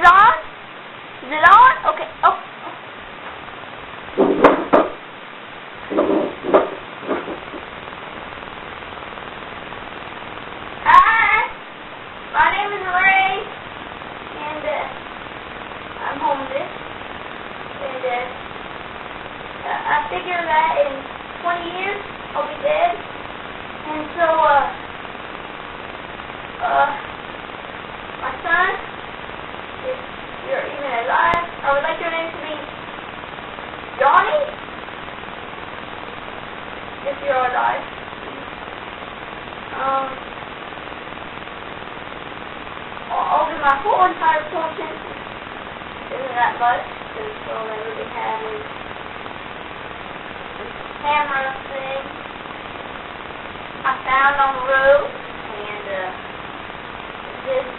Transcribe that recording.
it on? Is it on? Okay. Oh. Hi. My name is Ray, and I'm homeless. And I figure that in 20 years I'll be dead. And so my son, if you're even alive, I would like your name to be Johnny, if you're alive. I'll give my whole entire fortune. Isn't that much? Because all I really have is this camera thing I found on the road, and this